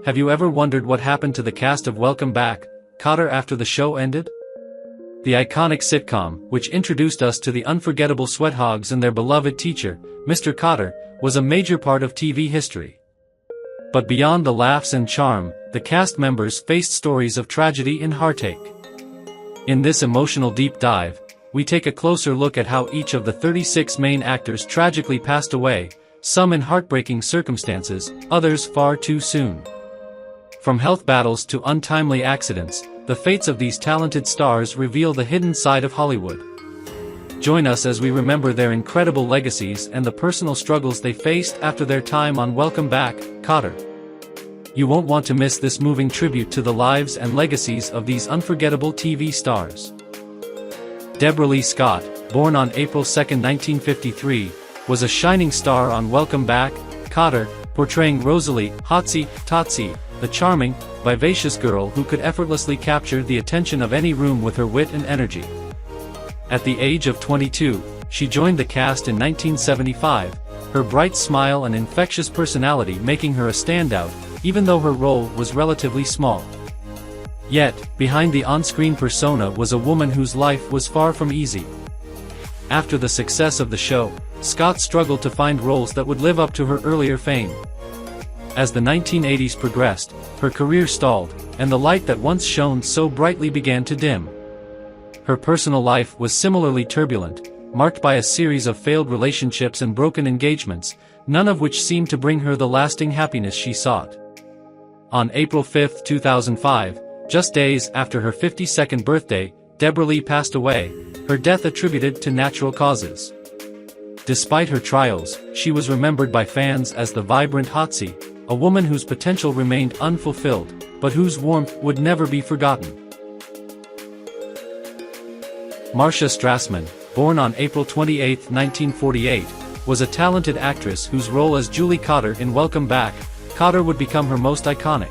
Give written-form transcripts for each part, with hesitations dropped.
Have you ever wondered what happened to the cast of Welcome Back, Kotter after the show ended? The iconic sitcom, which introduced us to the unforgettable sweathogs and their beloved teacher, Mr. Kotter, was a major part of TV history. But beyond the laughs and charm, the cast members faced stories of tragedy and heartache. In this emotional deep dive, we take a closer look at how each of the 36 main actors tragically passed away, some in heartbreaking circumstances, others far too soon. From health battles to untimely accidents, the fates of these talented stars reveal the hidden side of Hollywood. Join us as we remember their incredible legacies and the personal struggles they faced after their time on Welcome Back, Kotter. You won't want to miss this moving tribute to the lives and legacies of these unforgettable TV stars. Deb Lee Scott, born on April 2, 1953, was a shining star on Welcome Back, Kotter, portraying Rosalie Hotsy Totsy, the charming, vivacious girl who could effortlessly capture the attention of any room with her wit and energy. At the age of 22, she joined the cast in 1975, her bright smile and infectious personality making her a standout, even though her role was relatively small. Yet, behind the on-screen persona was a woman whose life was far from easy. After the success of the show, Scott struggled to find roles that would live up to her earlier fame. As the 1980s progressed, her career stalled, and the light that once shone so brightly began to dim. Her personal life was similarly turbulent, marked by a series of failed relationships and broken engagements, none of which seemed to bring her the lasting happiness she sought. On April 5, 2005, just days after her 52nd birthday, Deb Lee passed away, her death attributed to natural causes. Despite her trials, she was remembered by fans as the vibrant Hotsy, a woman whose potential remained unfulfilled, but whose warmth would never be forgotten. Marsha Strassman, born on April 28, 1948, was a talented actress whose role as Julie Kotter in Welcome Back, Kotter would become her most iconic.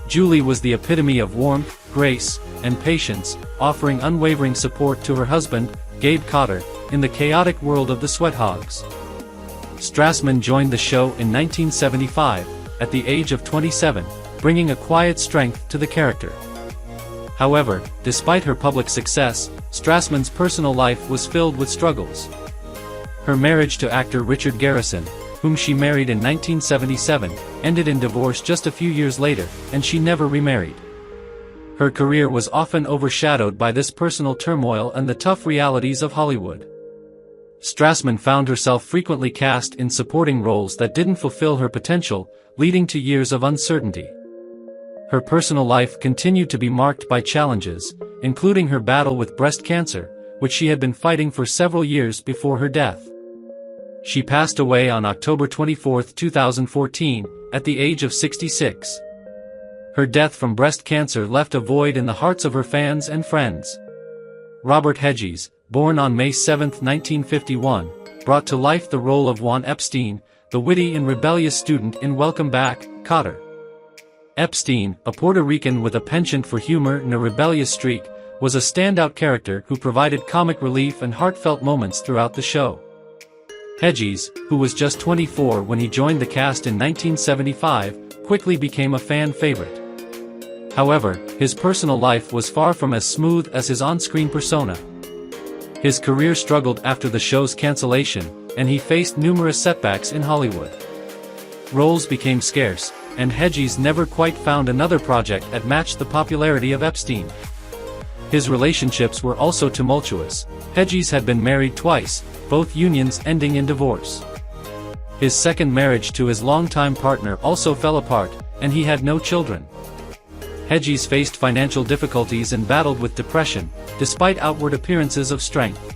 Julie was the epitome of warmth, grace, and patience, offering unwavering support to her husband, Gabe Kotter, in the chaotic world of the Sweathogs. Strassman joined the show in 1975, at the age of 27, bringing a quiet strength to the character. However, despite her public success, Strassman's personal life was filled with struggles. Her marriage to actor Richard Garrison, whom she married in 1977, ended in divorce just a few years later, and she never remarried. Her career was often overshadowed by this personal turmoil and the tough realities of Hollywood. Strassman found herself frequently cast in supporting roles that didn't fulfill her potential, leading to years of uncertainty. Her personal life continued to be marked by challenges, including her battle with breast cancer, which she had been fighting for several years before her death. She passed away on October 24, 2014, at the age of 66. Her death from breast cancer left a void in the hearts of her fans and friends. Robert Hedgies, born on May 7, 1951, brought to life the role of Juan Epstein, the witty and rebellious student in Welcome Back, Kotter. Epstein, a Puerto Rican with a penchant for humor and a rebellious streak, was a standout character who provided comic relief and heartfelt moments throughout the show. Hedgies, who was just 24 when he joined the cast in 1975, quickly became a fan favorite. However, his personal life was far from as smooth as his on-screen persona. His career struggled after the show's cancellation, and he faced numerous setbacks in Hollywood. Roles became scarce, and Hedgies never quite found another project that matched the popularity of Epstein. His relationships were also tumultuous. Hedgies had been married twice, both unions ending in divorce. His second marriage to his longtime partner also fell apart, and he had no children. Hedgies faced financial difficulties and battled with depression, despite outward appearances of strength.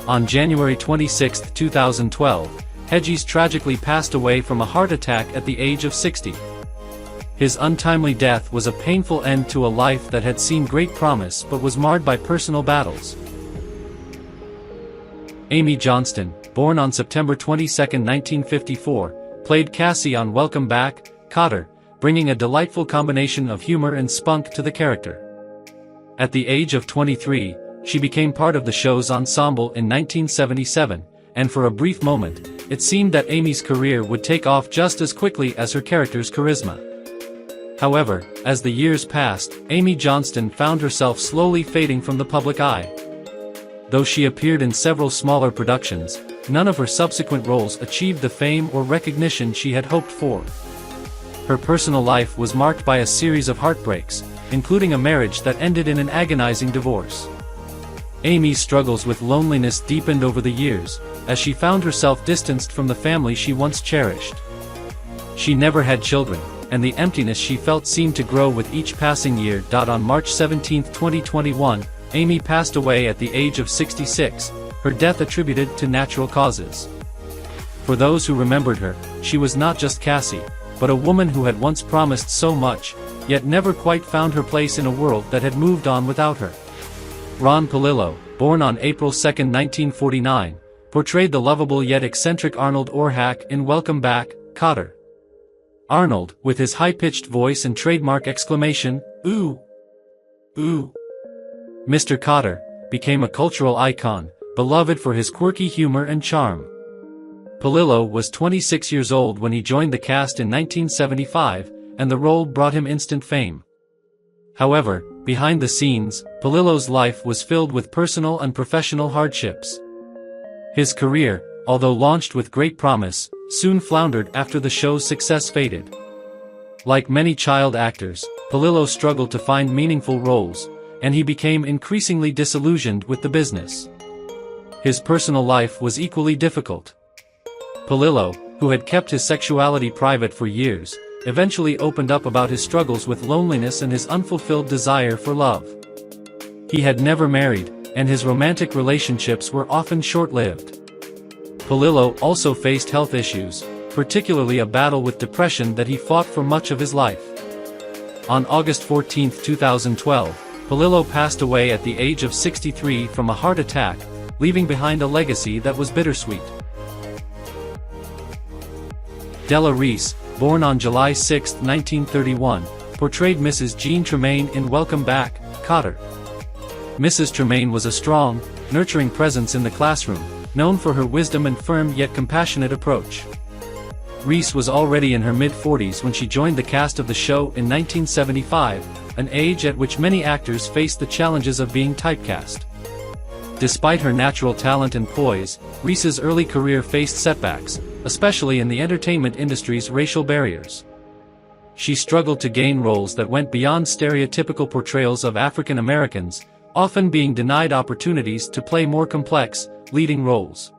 On January 26, 2012, Hedgies tragically passed away from a heart attack at the age of 60. His untimely death was a painful end to a life that had seen great promise but was marred by personal battles. Amy Johnston, born on September 22, 1954, played Cassie on Welcome Back, Kotter, bringing a delightful combination of humor and spunk to the character. At the age of 23, she became part of the show's ensemble in 1977, and for a brief moment, it seemed that Amy's career would take off just as quickly as her character's charisma. However, as the years passed, Amy Johnston found herself slowly fading from the public eye. Though she appeared in several smaller productions, none of her subsequent roles achieved the fame or recognition she had hoped for. Her personal life was marked by a series of heartbreaks, including a marriage that ended in an agonizing divorce. Amy's struggles with loneliness deepened over the years, as she found herself distanced from the family she once cherished. She never had children, and the emptiness she felt seemed to grow with each passing year. On March 17, 2021, Amy passed away at the age of 66, her death attributed to natural causes. For those who remembered her, she was not just Cassie, but a woman who had once promised so much, yet never quite found her place in a world that had moved on without her. Ron Palillo, born on April 2, 1949, portrayed the lovable yet eccentric Arnold Orhack in Welcome Back, Kotter. Arnold, with his high-pitched voice and trademark exclamation, "Ooh! Ooh!" Mr. Kotter, became a cultural icon, beloved for his quirky humor and charm. Palillo was 26 years old when he joined the cast in 1975, and the role brought him instant fame. However, behind the scenes, Palillo's life was filled with personal and professional hardships. His career, although launched with great promise, soon floundered after the show's success faded. Like many child actors, Palillo struggled to find meaningful roles, and he became increasingly disillusioned with the business. His personal life was equally difficult. Palillo, who had kept his sexuality private for years, eventually opened up about his struggles with loneliness and his unfulfilled desire for love. He had never married, and his romantic relationships were often short-lived. Palillo also faced health issues, particularly a battle with depression that he fought for much of his life. On August 14, 2012, Palillo passed away at the age of 63 from a heart attack, leaving behind a legacy that was bittersweet. Della Reese, born on July 6, 1931, portrayed Mrs. Jean Tremaine in Welcome Back, Kotter. Mrs. Tremaine was a strong, nurturing presence in the classroom, known for her wisdom and firm yet compassionate approach. Reese was already in her mid-40s when she joined the cast of the show in 1975, an age at which many actors faced the challenges of being typecast. Despite her natural talent and poise, Reese's early career faced setbacks, especially in the entertainment industry's racial barriers. She struggled to gain roles that went beyond stereotypical portrayals of African Americans, often being denied opportunities to play more complex, leading roles.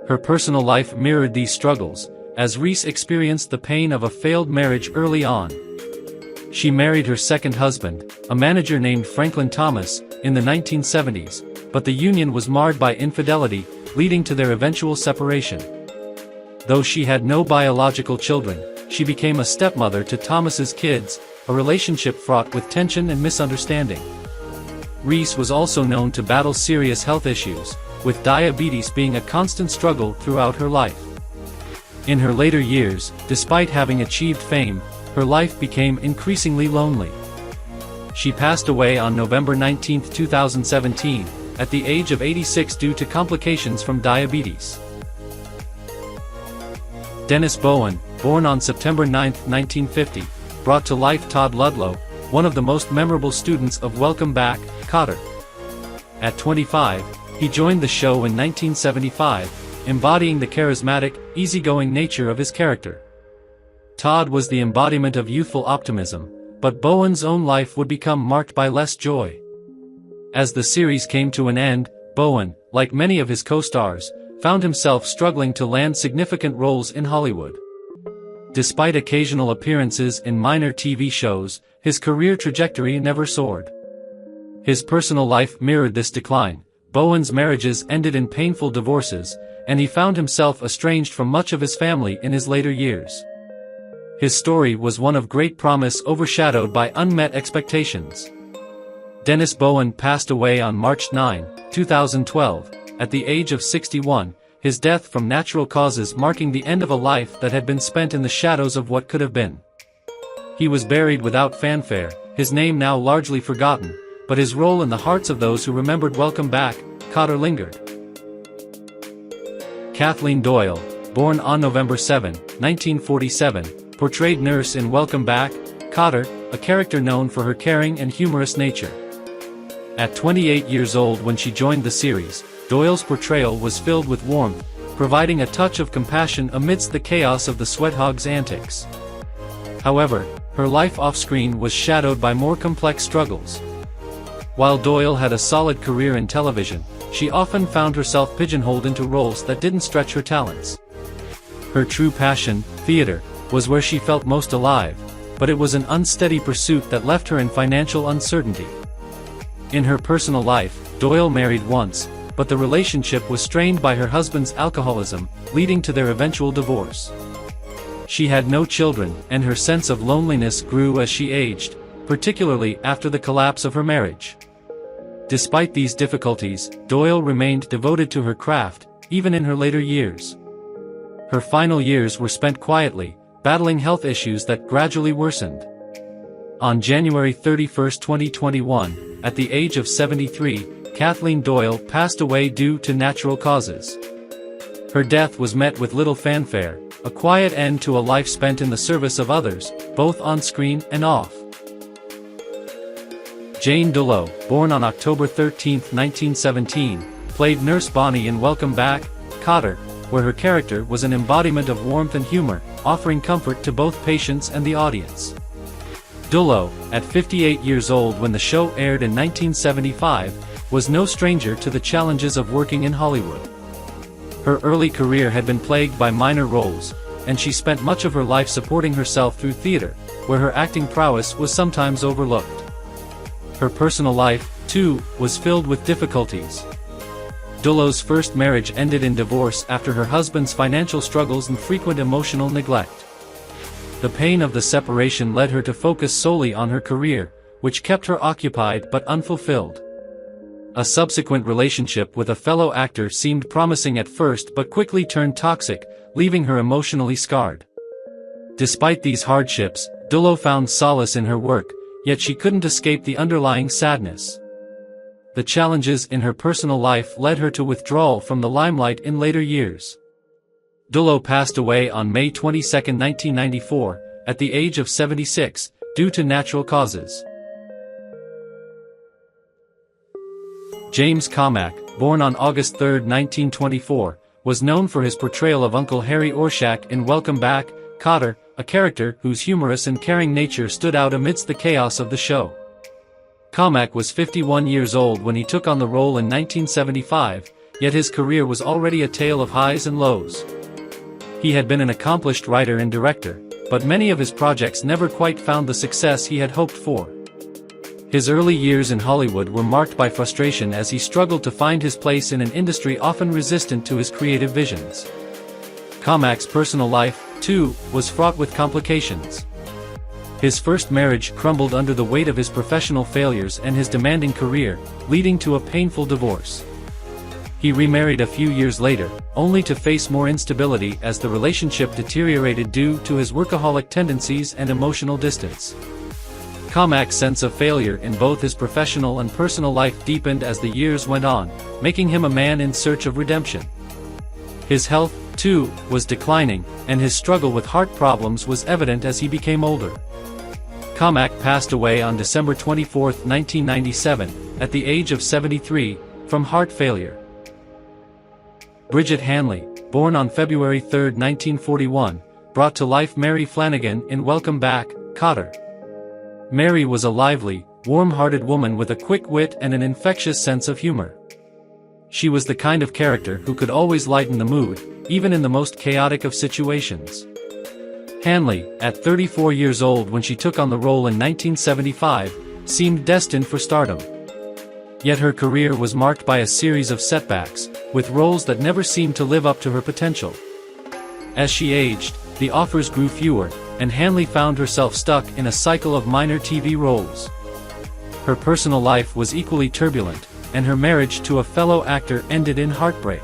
Her personal life mirrored these struggles, as Reese experienced the pain of a failed marriage early on. She married her second husband, a manager named Franklin Thomas, in the 1970s, but the union was marred by infidelity, leading to their eventual separation. Though she had no biological children, she became a stepmother to Thomas's kids, a relationship fraught with tension and misunderstanding. Reese was also known to battle serious health issues, with diabetes being a constant struggle throughout her life. In her later years, despite having achieved fame, her life became increasingly lonely. She passed away on November 19, 2017, at the age of 86 due to complications from diabetes. Dennis Bowen, born on September 9, 1950, brought to life Todd Ludlow, one of the most memorable students of Welcome Back, Kotter. At 25, he joined the show in 1975, embodying the charismatic, easygoing nature of his character. Todd was the embodiment of youthful optimism, but Bowen's own life would become marked by less joy. As the series came to an end, Bowen, like many of his co-stars, found himself struggling to land significant roles in Hollywood. Despite occasional appearances in minor TV shows, his career trajectory never soared. His personal life mirrored this decline. Bowen's marriages ended in painful divorces, and he found himself estranged from much of his family in his later years. His story was one of great promise overshadowed by unmet expectations. Dennis Bowen passed away on March 9, 2012, at the age of 61, his death from natural causes marking the end of a life that had been spent in the shadows of what could have been. He was buried without fanfare, his name now largely forgotten, but his role in the hearts of those who remembered Welcome Back, Kotter lingered. Kathleen Doyle, born on November 7, 1947, portrayed Nurse in Welcome Back, Kotter, a character known for her caring and humorous nature. At 28 years old when she joined the series, Doyle's portrayal was filled with warmth, providing a touch of compassion amidst the chaos of the Sweathog's antics. However, her life off-screen was shadowed by more complex struggles. While Doyle had a solid career in television, she often found herself pigeonholed into roles that didn't stretch her talents. Her true passion, theater, was where she felt most alive, but it was an unsteady pursuit that left her in financial uncertainty. In her personal life, Doyle married once, but the relationship was strained by her husband's alcoholism, leading to their eventual divorce. She had no children, and her sense of loneliness grew as she aged, particularly after the collapse of her marriage. Despite these difficulties, Doyle remained devoted to her craft, even in her later years. Her final years were spent quietly, battling health issues that gradually worsened. On January 31, 2021, at the age of 73, Kathleen Doyle passed away due to natural causes. Her death was met with little fanfare, a quiet end to a life spent in the service of others, both on screen and off. Jane Delo, born on October 13, 1917, played Nurse Bonnie in Welcome Back, Kotter, where her character was an embodiment of warmth and humor, offering comfort to both patients and the audience. Delo, at 58 years old when the show aired in 1975, was no stranger to the challenges of working in Hollywood. Her early career had been plagued by minor roles, and she spent much of her life supporting herself through theater, where her acting prowess was sometimes overlooked. Her personal life, too, was filled with difficulties. Delo's first marriage ended in divorce after her husband's financial struggles and frequent emotional neglect. The pain of the separation led her to focus solely on her career, which kept her occupied but unfulfilled. A subsequent relationship with a fellow actor seemed promising at first but quickly turned toxic, leaving her emotionally scarred. Despite these hardships, Delo found solace in her work, yet she couldn't escape the underlying sadness. The challenges in her personal life led her to withdrawal from the limelight in later years. Delo passed away on May 22, 1994, at the age of 76, due to natural causes. James Cormack, born on August 3, 1924, was known for his portrayal of Uncle Harry Orshak in Welcome Back, Kotter, a character whose humorous and caring nature stood out amidst the chaos of the show. Cormack was 51 years old when he took on the role in 1975, yet his career was already a tale of highs and lows. He had been an accomplished writer and director, but many of his projects never quite found the success he had hoped for. His early years in Hollywood were marked by frustration as he struggled to find his place in an industry often resistant to his creative visions. Cormack's personal life, too, was fraught with complications. His first marriage crumbled under the weight of his professional failures and his demanding career, leading to a painful divorce. He remarried a few years later, only to face more instability as the relationship deteriorated due to his workaholic tendencies and emotional distance. Cormack's sense of failure in both his professional and personal life deepened as the years went on, making him a man in search of redemption. His health, too, was declining, and his struggle with heart problems was evident as he became older. Cormack passed away on December 24, 1997, at the age of 73, from heart failure. Bridget Hanley, born on February 3, 1941, brought to life Mary Flanagan in Welcome Back, Kotter. Mary was a lively, warm-hearted woman with a quick wit and an infectious sense of humor. She was the kind of character who could always lighten the mood, even in the most chaotic of situations. Hanley, at 34 years old when she took on the role in 1975, seemed destined for stardom. Yet her career was marked by a series of setbacks, with roles that never seemed to live up to her potential. As she aged, the offers grew fewer, and Hanley found herself stuck in a cycle of minor TV roles. Her personal life was equally turbulent, and her marriage to a fellow actor ended in heartbreak.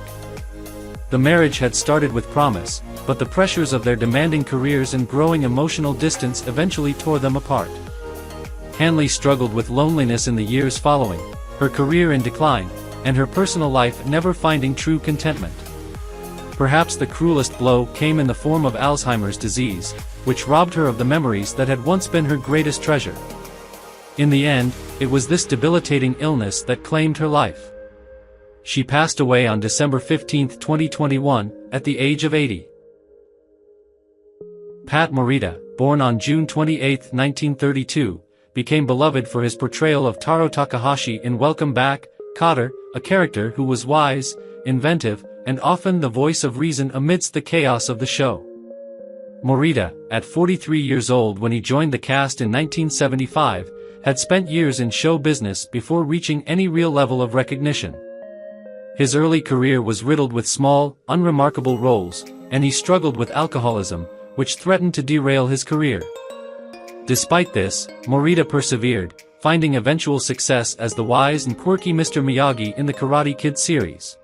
The marriage had started with promise, but the pressures of their demanding careers and growing emotional distance eventually tore them apart. Hanley struggled with loneliness in the years following, her career in decline, and her personal life never finding true contentment. Perhaps the cruelest blow came in the form of Alzheimer's disease, which robbed her of the memories that had once been her greatest treasure. In the end, it was this debilitating illness that claimed her life. She passed away on December 15, 2021, at the age of 80. Pat Morita, born on June 28, 1932, became beloved for his portrayal of Taro Takahashi in Welcome Back, Kotter, a character who was wise, inventive, and often the voice of reason amidst the chaos of the show. Morita, at 43 years old when he joined the cast in 1975, had spent years in show business before reaching any real level of recognition. His early career was riddled with small, unremarkable roles, and he struggled with alcoholism, which threatened to derail his career. Despite this, Morita persevered, finding eventual success as the wise and quirky Mr. Miyagi in the Karate Kid series.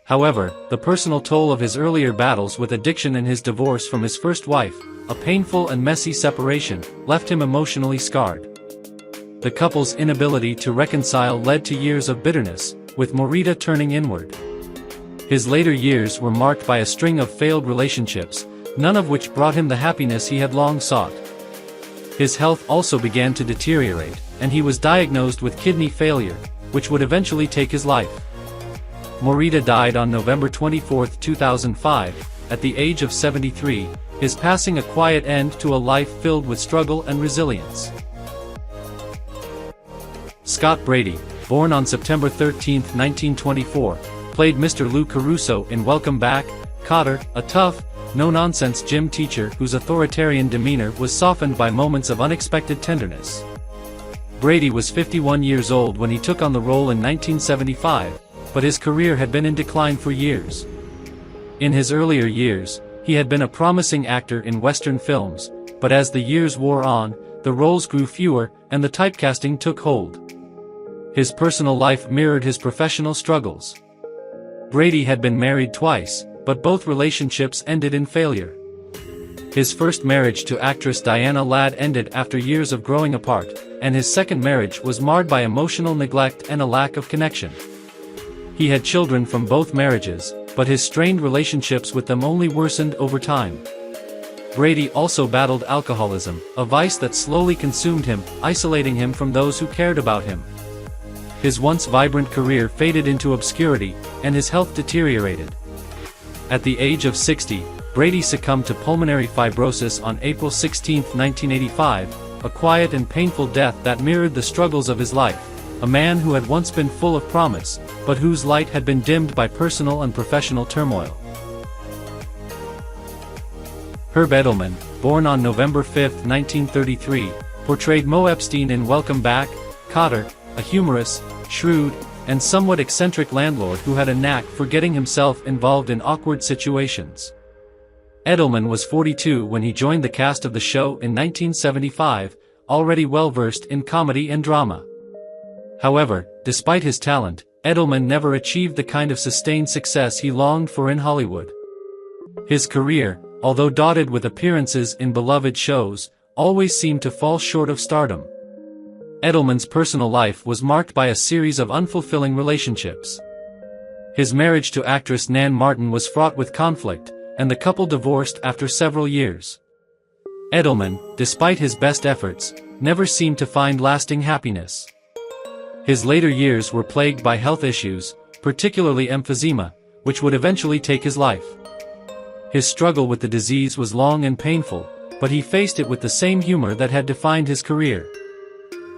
However, the personal toll of his earlier battles with addiction and his divorce from his first wife, a painful and messy separation, left him emotionally scarred. The couple's inability to reconcile led to years of bitterness, with Morita turning inward. His later years were marked by a string of failed relationships, none of which brought him the happiness he had long sought. His health also began to deteriorate, and he was diagnosed with kidney failure, which would eventually take his life. Morita died on November 24, 2005, at the age of 73, his passing a quiet end to a life filled with struggle and resilience. Scott Brady, born on September 13, 1924, played Mr. Lou Caruso in Welcome Back, Kotter, a tough, no-nonsense gym teacher whose authoritarian demeanor was softened by moments of unexpected tenderness. Brady was 51 years old when he took on the role in 1975, but his career had been in decline for years. In his earlier years, he had been a promising actor in Western films, but as the years wore on, the roles grew fewer, and the typecasting took hold. His personal life mirrored his professional struggles. Brady had been married twice, but both relationships ended in failure. His first marriage to actress Diana Ladd ended after years of growing apart, and his second marriage was marred by emotional neglect and a lack of connection. He had children from both marriages, but his strained relationships with them only worsened over time. Brady also battled alcoholism, a vice that slowly consumed him, isolating him from those who cared about him. His once vibrant career faded into obscurity, and his health deteriorated. At the age of 60, Brady succumbed to pulmonary fibrosis on April 16, 1985, a quiet and painful death that mirrored the struggles of his life, a man who had once been full of promise, but whose light had been dimmed by personal and professional turmoil. Herb Edelman, born on November 5, 1933, portrayed Mo Epstein in Welcome Back, Kotter, a humorous, shrewd, and somewhat eccentric landlord who had a knack for getting himself involved in awkward situations. Edelman was 42 when he joined the cast of the show in 1975, already well-versed in comedy and drama. However, despite his talent, Edelman never achieved the kind of sustained success he longed for in Hollywood. His career, although dotted with appearances in beloved shows, always seemed to fall short of stardom. Edelman's personal life was marked by a series of unfulfilling relationships. His marriage to actress Nan Martin was fraught with conflict, and the couple divorced after several years. Edelman, despite his best efforts, never seemed to find lasting happiness. His later years were plagued by health issues, particularly emphysema, which would eventually take his life. His struggle with the disease was long and painful, but he faced it with the same humor that had defined his career.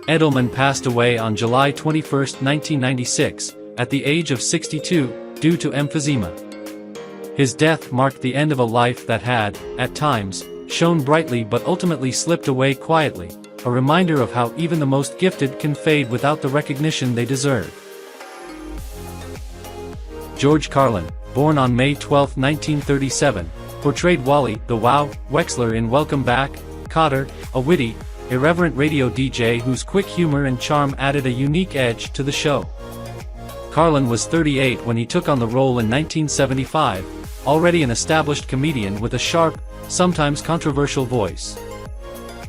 Edelman passed away on July 21, 1996, at the age of 62, due to emphysema. His death marked the end of a life that had, at times, shone brightly but ultimately slipped away quietly, a reminder of how even the most gifted can fade without the recognition they deserve. George Carlin, born on May 12, 1937, portrayed Wally, the Wow, Wexler in Welcome Back, Kotter, a witty, irreverent radio DJ whose quick humor and charm added a unique edge to the show. Carlin was 38 when he took on the role in 1975, already an established comedian with a sharp, sometimes controversial voice.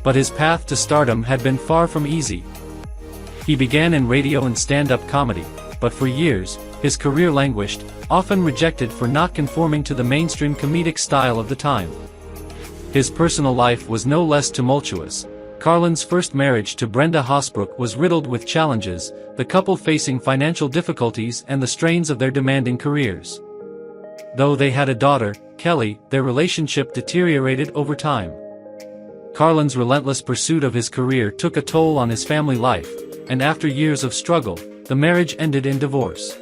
But his path to stardom had been far from easy. He began in radio and stand-up comedy, but for years, his career languished, often rejected for not conforming to the mainstream comedic style of the time. His personal life was no less tumultuous. Carlin's first marriage to Brenda Hosbrook was riddled with challenges, the couple facing financial difficulties and the strains of their demanding careers. Though they had a daughter, Kelly, their relationship deteriorated over time. Carlin's relentless pursuit of his career took a toll on his family life, and after years of struggle, the marriage ended in divorce.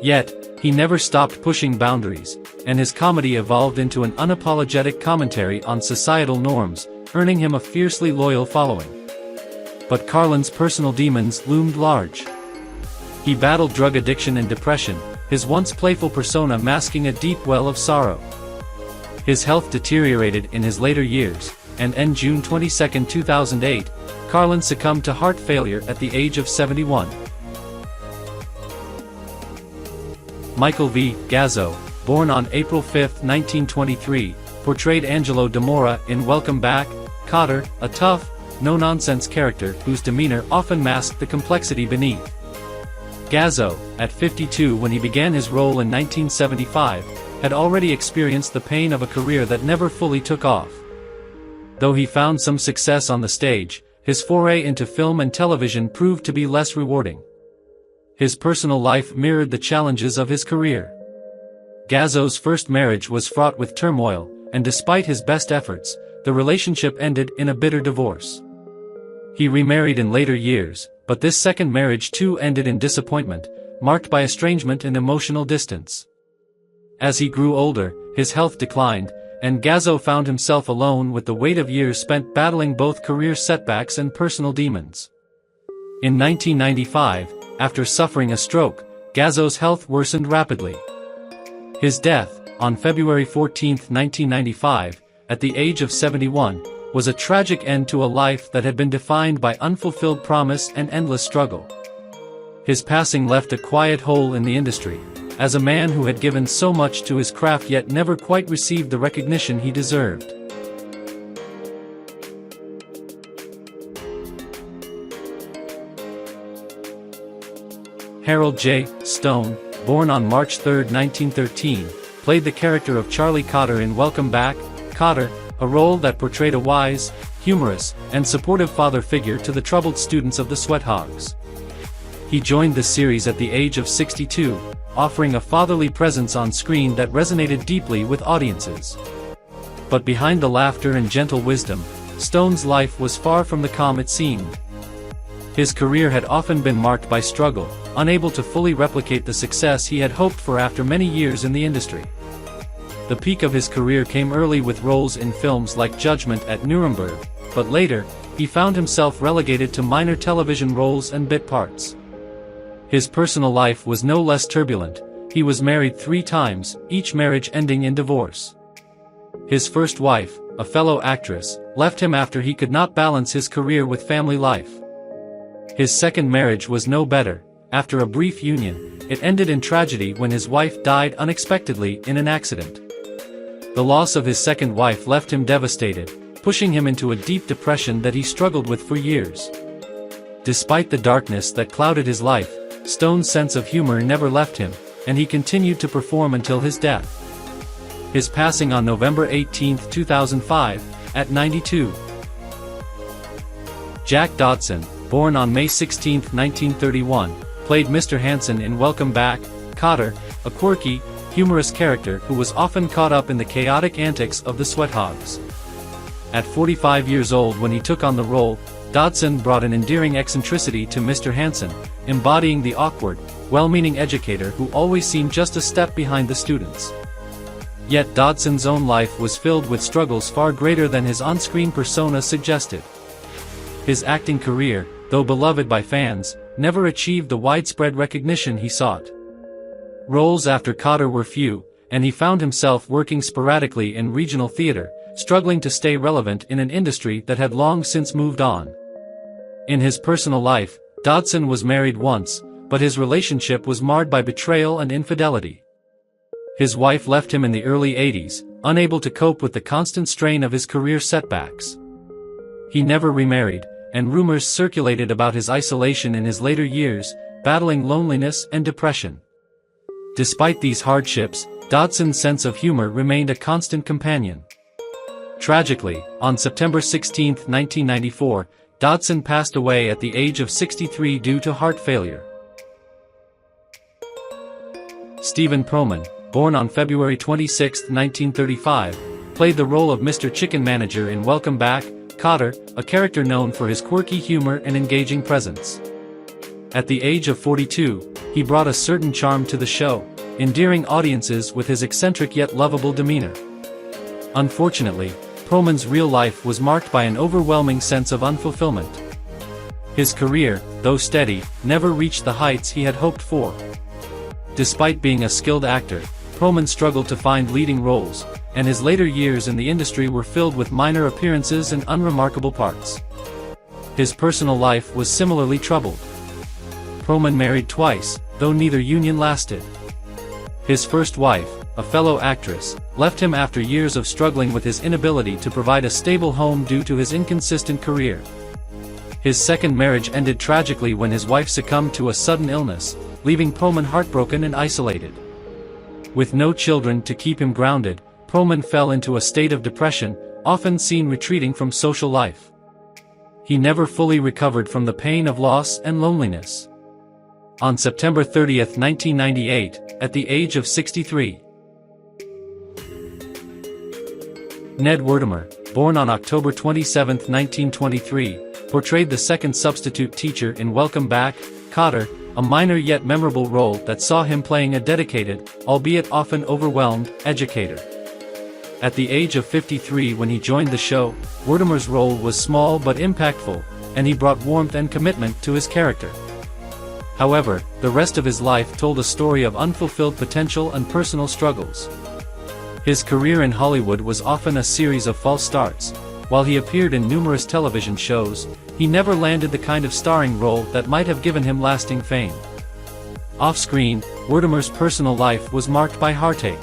Yet, he never stopped pushing boundaries, and his comedy evolved into an unapologetic commentary on societal norms, earning him a fiercely loyal following. But Carlin's personal demons loomed large. He battled drug addiction and depression, his once playful persona masking a deep well of sorrow. His health deteriorated in his later years, and on June 22, 2008, Carlin succumbed to heart failure at the age of 71. Michael V. Gazo, born on April 5, 1923, portrayed Angelo D'Amora in Welcome Back, Kotter, a tough, no-nonsense character whose demeanor often masked the complexity beneath. Gazo, at 52 when he began his role in 1975, had already experienced the pain of a career that never fully took off. Though he found some success on the stage, his foray into film and television proved to be less rewarding. His personal life mirrored the challenges of his career. Gazo's first marriage was fraught with turmoil, and despite his best efforts, the relationship ended in a bitter divorce. He remarried in later years, but this second marriage too ended in disappointment, marked by estrangement and emotional distance. As he grew older, his health declined, and Gazo found himself alone with the weight of years spent battling both career setbacks and personal demons. In 1995, after suffering a stroke, Gazo's health worsened rapidly. His death, on February 14, 1995, at the age of 71, was a tragic end to a life that had been defined by unfulfilled promise and endless struggle. His passing left a quiet hole in the industry, as a man who had given so much to his craft yet never quite received the recognition he deserved. Harold J. Stone, born on March 3, 1913, played the character of Charlie Kotter in Welcome Back, Kotter, a role that portrayed a wise, humorous, and supportive father figure to the troubled students of the Sweathogs. He joined the series at the age of 62, offering a fatherly presence on screen that resonated deeply with audiences. But behind the laughter and gentle wisdom, Stone's life was far from the calm it seemed. His career had often been marked by struggle, unable to fully replicate the success he had hoped for after many years in the industry. The peak of his career came early with roles in films like Judgment at Nuremberg, but later, he found himself relegated to minor television roles and bit parts. His personal life was no less turbulent. He was married 3 times, each marriage ending in divorce. His first wife, a fellow actress, left him after he could not balance his career with family life. His second marriage was no better. After a brief union, it ended in tragedy when his wife died unexpectedly in an accident. The loss of his second wife left him devastated, pushing him into a deep depression that he struggled with for years. Despite the darkness that clouded his life, Stone's sense of humor never left him, and he continued to perform until his death. His passing on November 18, 2005, at 92. Jack Dodson, born on May 16, 1931, played Mr. Hanson in Welcome Back, Kotter, a quirky, humorous character who was often caught up in the chaotic antics of the Sweathogs. At 45 years old when he took on the role, Dodson brought an endearing eccentricity to Mr. Hanson, embodying the awkward, well-meaning educator who always seemed just a step behind the students. Yet Dodson's own life was filled with struggles far greater than his on-screen persona suggested. His acting career, though beloved by fans, never achieved the widespread recognition he sought. Roles after Kotter were few, and he found himself working sporadically in regional theater, struggling to stay relevant in an industry that had long since moved on. In his personal life, Dodson was married once, but his relationship was marred by betrayal and infidelity. His wife left him in the early 80s, unable to cope with the constant strain of his career setbacks. He never remarried, and rumors circulated about his isolation in his later years, battling loneliness and depression. Despite these hardships, Dodson's sense of humor remained a constant companion. Tragically, on September 16, 1994, Dodson passed away at the age of 63 due to heart failure. Stephen Proman, born on February 26, 1935, played the role of Mr. Chicken Manager in Welcome Back, Kotter, a character known for his quirky humor and engaging presence. At the age of 42, he brought a certain charm to the show, endearing audiences with his eccentric yet lovable demeanor. Unfortunately, Proman's real life was marked by an overwhelming sense of unfulfillment. His career, though steady, never reached the heights he had hoped for. Despite being a skilled actor, Proman struggled to find leading roles, and his later years in the industry were filled with minor appearances and unremarkable parts. His personal life was similarly troubled. Proman married twice, though neither union lasted. His first wife, a fellow actress, left him after years of struggling with his inability to provide a stable home due to his inconsistent career. His second marriage ended tragically when his wife succumbed to a sudden illness, leaving Proman heartbroken and isolated. With no children to keep him grounded, Proman fell into a state of depression, often seen retreating from social life. He never fully recovered from the pain of loss and loneliness. On September 30, 1998, at the age of 63. Ned Wer, born on October 27, 1923, portrayed the second substitute teacher in Welcome Back, Kotter, a minor yet memorable role that saw him playing a dedicated, albeit often overwhelmed, educator. At the age of 53 when he joined the show, Werder's role was small but impactful, and he brought warmth and commitment to his character. However, the rest of his life told a story of unfulfilled potential and personal struggles. His career in Hollywood was often a series of false starts. While he appeared in numerous television shows, he never landed the kind of starring role that might have given him lasting fame. Off-screen, Werder's personal life was marked by heartache.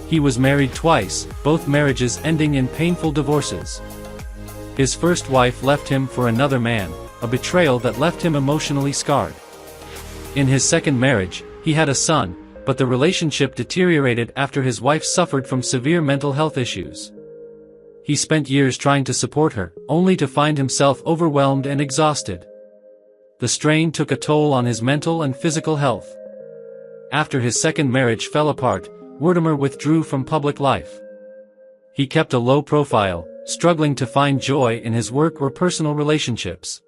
He was married twice, both marriages ending in painful divorces. His first wife left him for another man, a betrayal that left him emotionally scarred. In his second marriage, he had a son, but the relationship deteriorated after his wife suffered from severe mental health issues. He spent years trying to support her, only to find himself overwhelmed and exhausted. The strain took a toll on his mental and physical health. After his second marriage fell apart, Werder withdrew from public life. He kept a low profile, struggling to find joy in his work or personal relationships.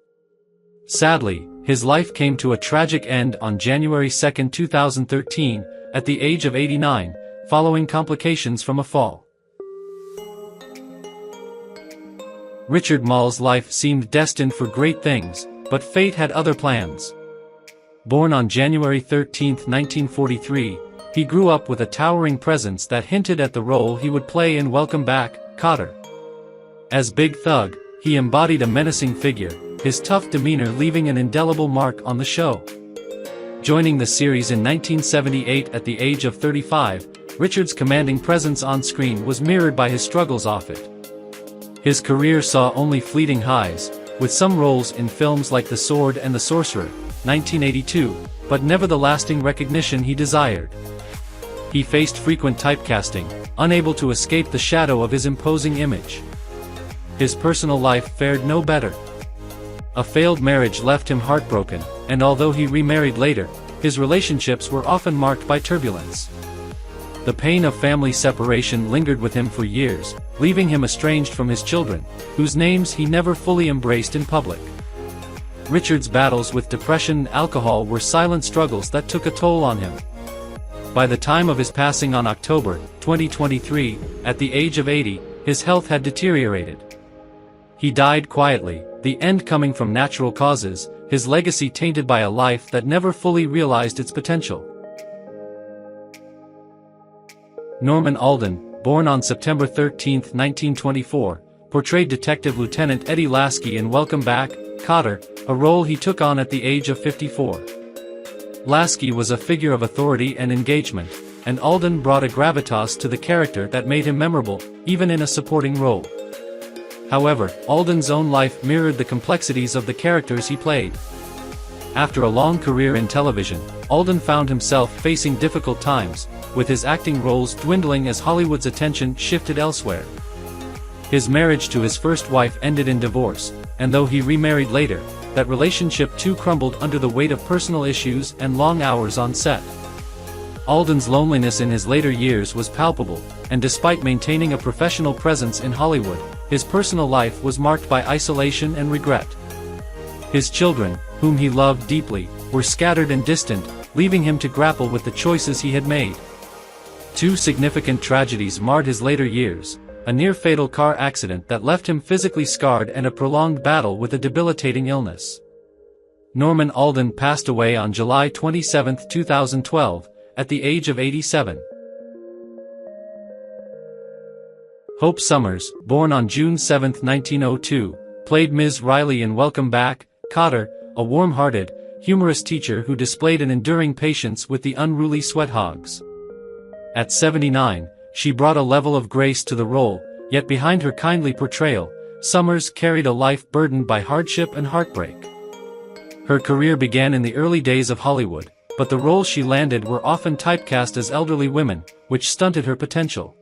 Sadly, his life came to a tragic end on January 2, 2013, at the age of 89, following complications from a fall. Richard Maul's life seemed destined for great things, but fate had other plans. Born on January 13, 1943, he grew up with a towering presence that hinted at the role he would play in Welcome Back, Kotter. As Big Thug, he embodied a menacing figure, his tough demeanor leaving an indelible mark on the show. Joining the series in 1978 at the age of 35, Richard's commanding presence on screen was mirrored by his struggles off it. His career saw only fleeting highs, with some roles in films like The Sword and the Sorcerer, 1982, but never the lasting recognition he desired. He faced frequent typecasting, unable to escape the shadow of his imposing image. His personal life fared no better. A failed marriage left him heartbroken, and although he remarried later, his relationships were often marked by turbulence. The pain of family separation lingered with him for years, leaving him estranged from his children, whose names he never fully embraced in public. Richard's battles with depression and alcohol were silent struggles that took a toll on him. By the time of his passing on October 2023, at the age of 80, his health had deteriorated. He died quietly, the end coming from natural causes, his legacy tainted by a life that never fully realized its potential. Norman Alden, born on September 13, 1924, portrayed Detective Lieutenant Eddie Lasky in Welcome Back, Kotter, a role he took on at the age of 54. Lasky was a figure of authority and engagement, and Alden brought a gravitas to the character that made him memorable, even in a supporting role. However, Alden's own life mirrored the complexities of the characters he played. After a long career in television, Alden found himself facing difficult times, with his acting roles dwindling as Hollywood's attention shifted elsewhere. His marriage to his first wife ended in divorce, and though he remarried later, that relationship too crumbled under the weight of personal issues and long hours on set. Alden's loneliness in his later years was palpable, and despite maintaining a professional presence in Hollywood, his personal life was marked by isolation and regret. His children, whom he loved deeply, were scattered and distant, leaving him to grapple with the choices he had made. Two significant tragedies marred his later years: a near-fatal car accident that left him physically scarred and a prolonged battle with a debilitating illness. Norman Alden passed away on July 27, 2012, at the age of 87. Hope Summers, born on June 7, 1902, played Ms. Riley in Welcome Back, Kotter, a warm-hearted, humorous teacher who displayed an enduring patience with the unruly sweathogs. At 79, she brought a level of grace to the role, yet behind her kindly portrayal, Summers carried a life burdened by hardship and heartbreak. Her career began in the early days of Hollywood, but the roles she landed were often typecast as elderly women, which stunted her potential.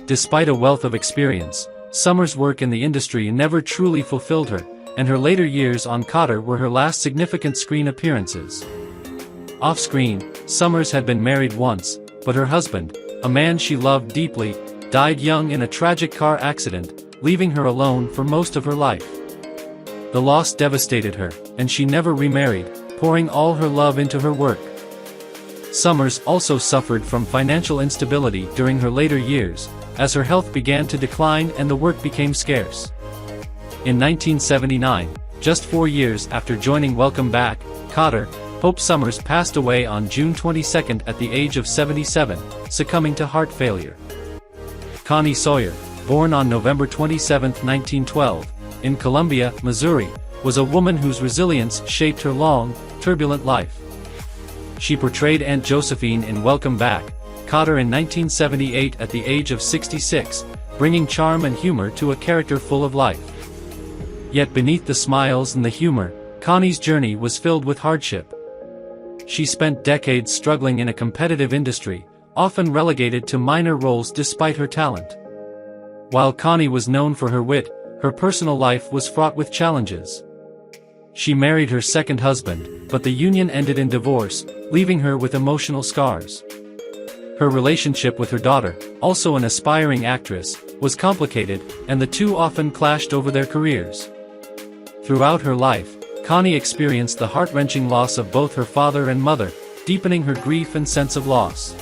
Despite a wealth of experience, Summers' work in the industry never truly fulfilled her, and her later years on Kotter were her last significant screen appearances. Off-screen, Summers had been married once, but her husband, a man she loved deeply, died young in a tragic car accident, leaving her alone for most of her life. The loss devastated her, and she never remarried, pouring all her love into her work. Summers also suffered from financial instability during her later years, as her health began to decline and the work became scarce. In 1979, just 4 years after joining Welcome Back, Kotter, Hope Summers passed away on June 22 at the age of 77, succumbing to heart failure. Connie Sawyer, born on November 27, 1912, in Columbia, Missouri, was a woman whose resilience shaped her long, turbulent life. She portrayed Aunt Josephine in Welcome Back, Kotter in 1978 at the age of 66, bringing charm and humor to a character full of life. Yet beneath the smiles and the humor, Connie's journey was filled with hardship. She spent decades struggling in a competitive industry, often relegated to minor roles despite her talent. While Connie was known for her wit, her personal life was fraught with challenges. She married her second husband, but the union ended in divorce, leaving her with emotional scars. Her relationship with her daughter, also an aspiring actress, was complicated, and the two often clashed over their careers. Throughout her life, Connie experienced the heart-wrenching loss of both her father and mother, deepening her grief and sense of loss.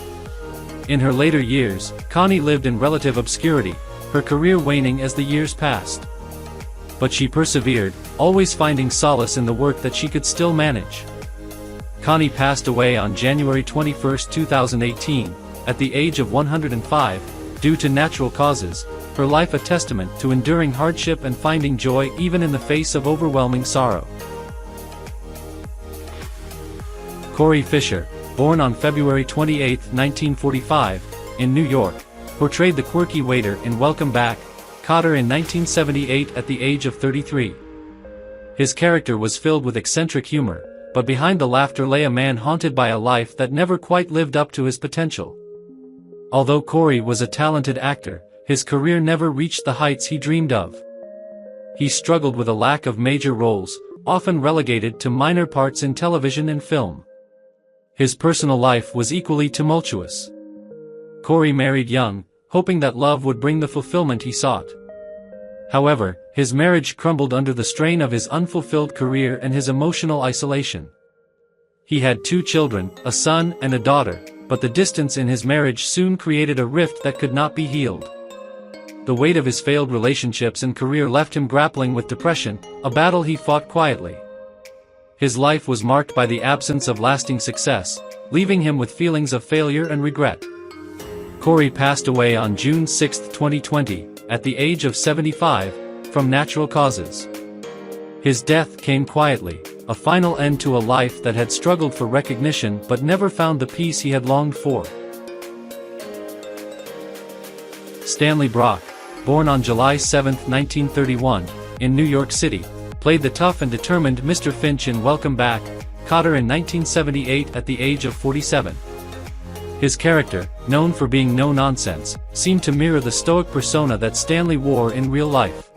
In her later years, Connie lived in relative obscurity, her career waning as the years passed. But she persevered, always finding solace in the work that she could still manage. Connie passed away on January 21, 2018, at the age of 105, due to natural causes, her life a testament to enduring hardship and finding joy even in the face of overwhelming sorrow. Corey Fisher, born on February 28, 1945, in New York, portrayed the quirky waiter in Welcome Back, Kotter in 1978 at the age of 33. His character was filled with eccentric humor, but behind the laughter lay a man haunted by a life that never quite lived up to his potential. Although Corey was a talented actor, his career never reached the heights he dreamed of. He struggled with a lack of major roles, often relegated to minor parts in television and film. His personal life was equally tumultuous. Corey married young, hoping that love would bring the fulfillment he sought. However, his marriage crumbled under the strain of his unfulfilled career and his emotional isolation. He had 2 children, a son and a daughter, but the distance in his marriage soon created a rift that could not be healed. The weight of his failed relationships and career left him grappling with depression, a battle he fought quietly. His life was marked by the absence of lasting success, leaving him with feelings of failure and regret. Corey passed away on June 6, 2020, at the age of 75, from natural causes. His death came quietly, a final end to a life that had struggled for recognition but never found the peace he had longed for. Stanley Brock, born on July 7, 1931, in New York City, played the tough and determined Mr. Finch in Welcome Back, Kotter in 1978 at the age of 47. His character, known for being no-nonsense, seemed to mirror the stoic persona that Stanley wore in real life.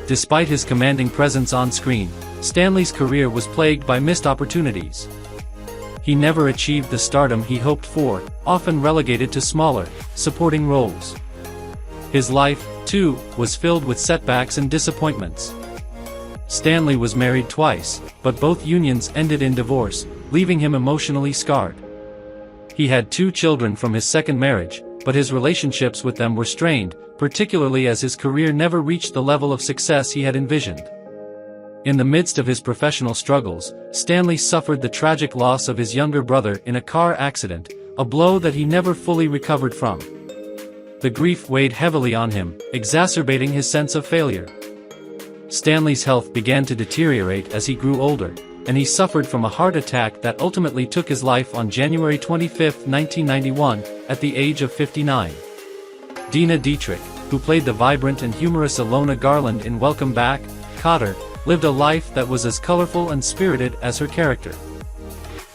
Despite his commanding presence on screen, Stanley's career was plagued by missed opportunities. He never achieved the stardom he hoped for, often relegated to smaller, supporting roles. His life, too, was filled with setbacks and disappointments. Stanley was married twice, but both unions ended in divorce, leaving him emotionally scarred. He had 2 children from his second marriage, but his relationships with them were strained, particularly as his career never reached the level of success he had envisioned. In the midst of his professional struggles, Stanley suffered the tragic loss of his younger brother in a car accident, a blow that he never fully recovered from. The grief weighed heavily on him, exacerbating his sense of failure. Stanley's health began to deteriorate as he grew older, and he suffered from a heart attack that ultimately took his life on January 25, 1991, at the age of 59. Dina Dietrich, who played the vibrant and humorous Ilona Garland in Welcome Back, Kotter, lived a life that was as colorful and spirited as her character.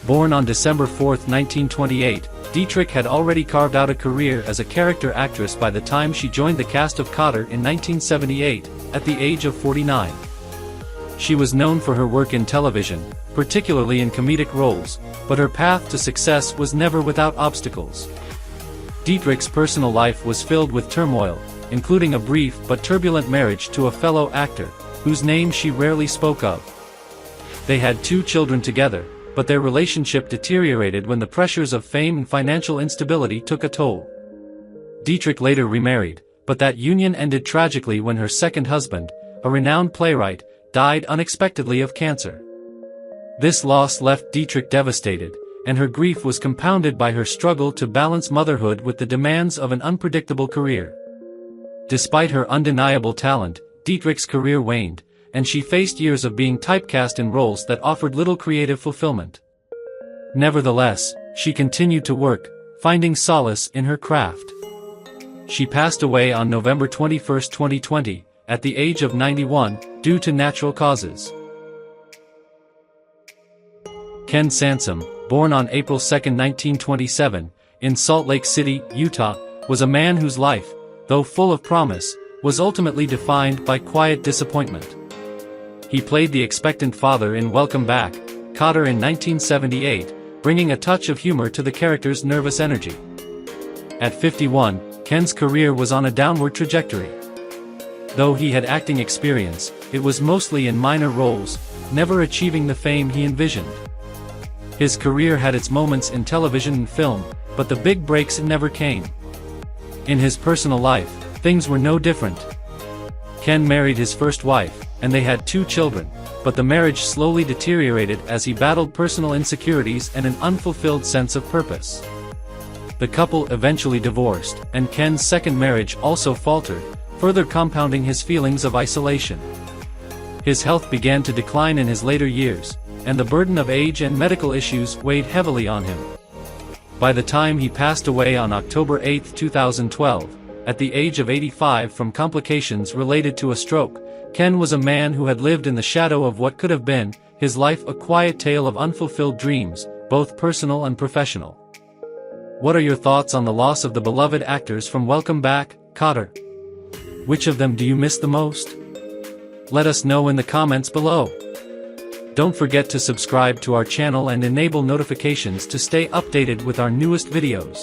Born on December 4, 1928, Dietrich had already carved out a career as a character actress by the time she joined the cast of Kotter in 1978, at the age of 49. She was known for her work in television, particularly in comedic roles, but her path to success was never without obstacles. Dietrich's personal life was filled with turmoil, including a brief but turbulent marriage to a fellow actor, whose name she rarely spoke of. They had 2 children together, but their relationship deteriorated when the pressures of fame and financial instability took a toll. Dietrich later remarried, but that union ended tragically when her second husband, a renowned playwright, died unexpectedly of cancer. This loss left Dietrich devastated, and her grief was compounded by her struggle to balance motherhood with the demands of an unpredictable career. Despite her undeniable talent, Dietrich's career waned, and she faced years of being typecast in roles that offered little creative fulfillment. Nevertheless, she continued to work, finding solace in her craft. She passed away on November 21, 2020, at the age of 91, due to natural causes. Ken Sansom, born on April 2, 1927, in Salt Lake City, Utah, was a man whose life, though full of promise, was ultimately defined by quiet disappointment. He played the expectant father in Welcome Back, Kotter in 1978, bringing a touch of humor to the character's nervous energy. At 51, Ken's career was on a downward trajectory. Though he had acting experience, it was mostly in minor roles, never achieving the fame he envisioned. His career had its moments in television and film, but the big breaks never came. In his personal life, things were no different. Ken married his first wife, and they had 2 children, but the marriage slowly deteriorated as he battled personal insecurities and an unfulfilled sense of purpose. The couple eventually divorced, and Ken's second marriage also faltered, further compounding his feelings of isolation. His health began to decline in his later years, and the burden of age and medical issues weighed heavily on him. By the time he passed away on October 8, 2012, at the age of 85 from complications related to a stroke, Ken was a man who had lived in the shadow of what could have been, his life a quiet tale of unfulfilled dreams, both personal and professional. What are your thoughts on the loss of the beloved actors from Welcome Back, Kotter? Which of them do you miss the most? Let us know in the comments below. Don't forget to subscribe to our channel and enable notifications to stay updated with our newest videos.